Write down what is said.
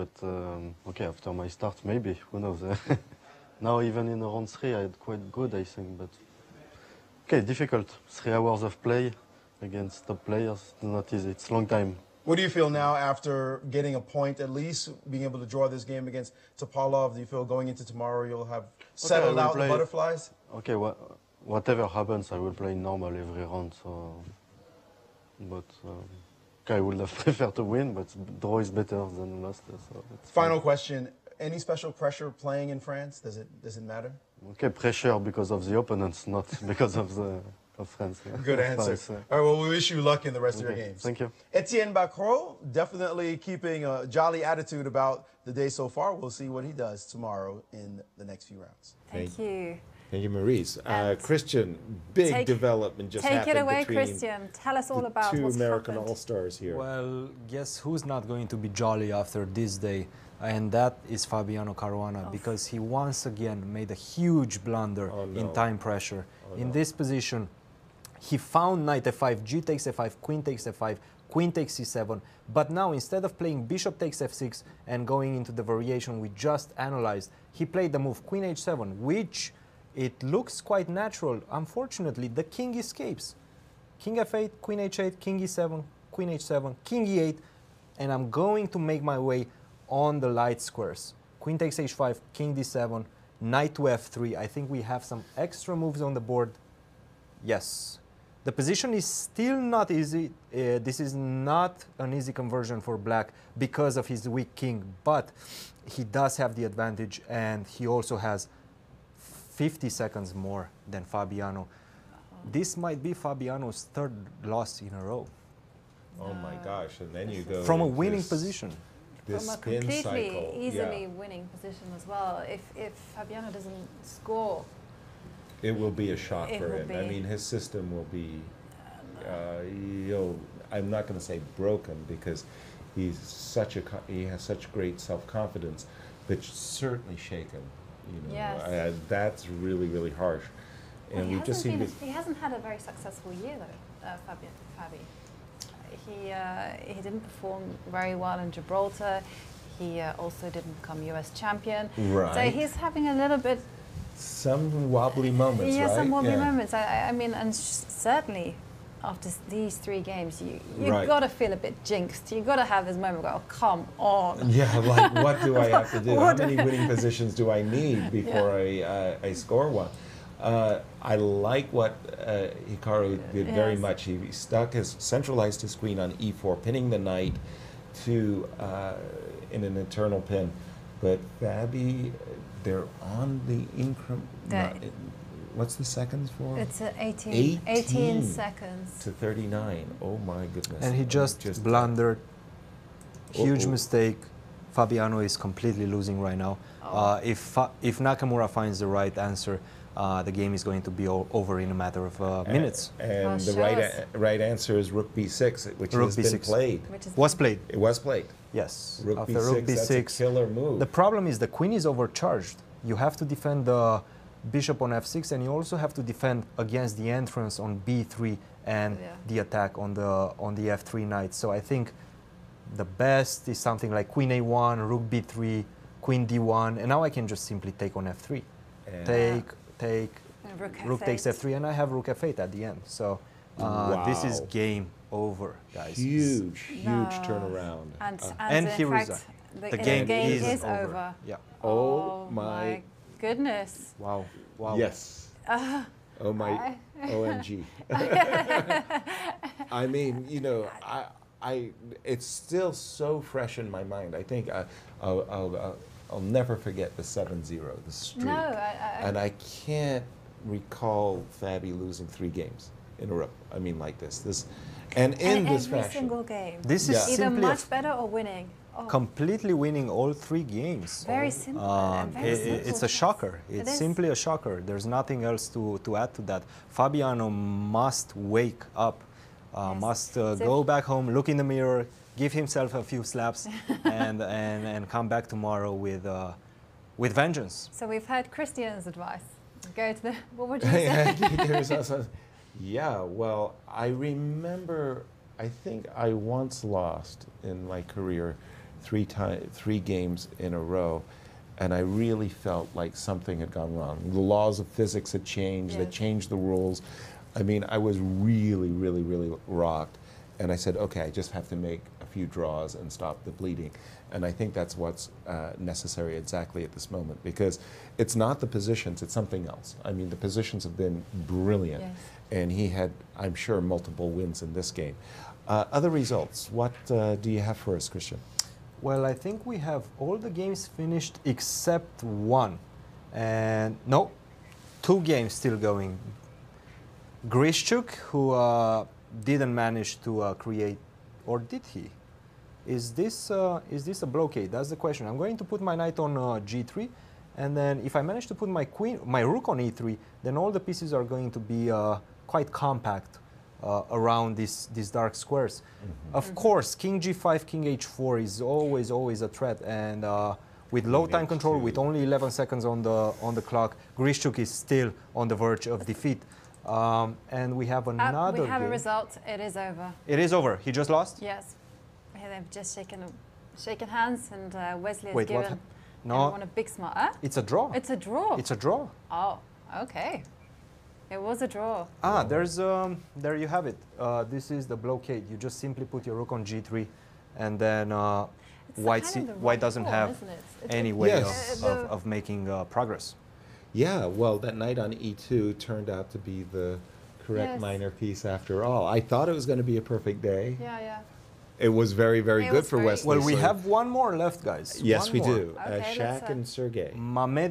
But okay, after my start, maybe, who knows? Now, even in round 3, I had quite good, I think. But okay, difficult. 3 hours of play against top players, not easy. It's a long time. What do you feel now after getting a point, at least being able to draw this game against Topalov? Do you feel going into tomorrow you'll have settled out the butterflies? Okay, whatever happens, I will play normal every round. So, but okay, I would have preferred to win, but draw is better than lost. So Final question: any special pressure playing in France? Does it matter? Okay, pressure because of the opponents, not because of the. France, yeah. Good answer. All right, well, we wish you luck in the rest of your games. Thank you. Etienne Bacro, definitely keeping a jolly attitude about the day so far. We'll see what he does tomorrow in the next few rounds. Thank you. Thank you, Maurice. Christian, big development just happened between Take it away, Christian. Tell us all about two what's American happened. All-Stars here. Well, guess who's not going to be jolly after this day? And that is Fabiano Caruana, because he once again made a huge blunder in time pressure. In this position, he found knight f5, g takes f5, queen takes f5, queen takes c7. But now, instead of playing bishop takes f6 and going into the variation we just analyzed, he played the move queen h7, which it looks quite natural. Unfortunately, the king escapes. King f8, queen h8, king e7, queen h7, king e8, and I'm going to make my way on the light squares. Queen takes h5, king d7, knight to f3. I think we have some extra moves on the board. Yes. The position is still not easy. This is not an easy conversion for black because of his weak king, but he does have the advantage, and he also has 50 seconds more than Fabiano. This might be Fabiano's third loss in a row. Oh my gosh, and then you go from a winning position. This from a spin completely cycle. easily winning position as well. If Fabiano doesn't score, it will be a shock for him. I mean, his system will be, I'm not going to say broken, because he has such great self-confidence, but certainly shaken. Yes. That's really, really harsh. And well, we've just seen he hasn't had a very successful year though, Fabi. He didn't perform very well in Gibraltar. He also didn't become US champion. Right. So he's having a little bit. Some wobbly moments, yeah, right? some wobbly moments. I mean, and certainly after these 3 games, you've got to feel a bit jinxed. You've got to have this moment where, oh, come on. Yeah, like, what do I have to do? How many winning positions do I need before I score one? I like what Hikaru did very much. He centralized his queen on e4, pinning the knight to in an eternal pin. But Fabi, they're on the increment. What's the seconds for? It's 18 seconds. To 39. Oh my goodness. And he just blundered. Huge mistake. Fabiano is completely losing right now. If Nakamura finds the right answer, the game is going to be over in a matter of minutes. And the right answer is Rook b6, which has been played. Was played. It was played. Yes. Rook After b6, Rook b6, that's a killer move. The problem is the queen is overcharged. You have to defend the bishop on f6, and you also have to defend against the entrance on b3 and the attack on the f3 knight. So I think the best is something like queen a1, rook b3, queen d1, and now I can just simply take on f3. Take, rook takes f3, and I have rook f8 at the end. So this is game over, guys. Huge turnaround. And he resigned. The game is over. Yeah. Oh my goodness. Wow. Yes. Oh my OMG. I mean, it's still so fresh in my mind. I think I'll never forget the 7-0, the streak. No, and I can't recall Fabi losing 3 games in a row. I mean, like this. And in this fashion. Every single game. This is either much better or winning. Completely winning all 3 games. Very simple. It's a shocker. It's simply a shocker. There's nothing else to add to that. Fabiano must wake up, must go back home, look in the mirror, give himself a few slaps, and come back tomorrow with vengeance. So we've heard Christian's advice. Go to the. What would you say? Yeah. Well, I remember. I think I once lost in my career three games in a row, and I really felt like something had gone wrong. The laws of physics had changed. They changed the rules. I mean, I was really, really, really rocked. And I said, okay, I just have to make a few draws and stop the bleeding. And I think that's what's necessary exactly at this moment, because it's not the positions, it's something else. I mean, the positions have been brilliant. Yes. And he had, I'm sure, multiple wins in this game. Other results, what do you have for us, Christian? Well, I think we have all the games finished except one. And no, 2 games still going. Grischuk, who didn't manage to create, or did he? Is this a blockade? That's the question. I'm going to put my knight on g3, and then if I manage to put my rook on e3, then all the pieces are going to be quite compact around these dark squares. Of course, king g5, king h4 is always a threat, and with low time control, with only 11 seconds on the clock, Grischuk is still on the verge of defeat. And we have another. We have game. a result. It is over. It is over. He just lost? Yes. They've just shaken hands, and Wesley has Wait, given everyone a big smile. Huh? It's a draw. It's a draw. It's a draw. Oh, okay. It was a draw. Ah, there you have it. This is the blockade. You just simply put your rook on g3, and then white doesn't have any way of making progress. Yeah, well, that knight on e2 turned out to be the correct minor piece after all. I thought it was going to be a perfect day. Yeah. It was very, very good for Wesley. Well, we have one more left, guys. Yes, we do. Okay, Shaq and Sergey. Mamed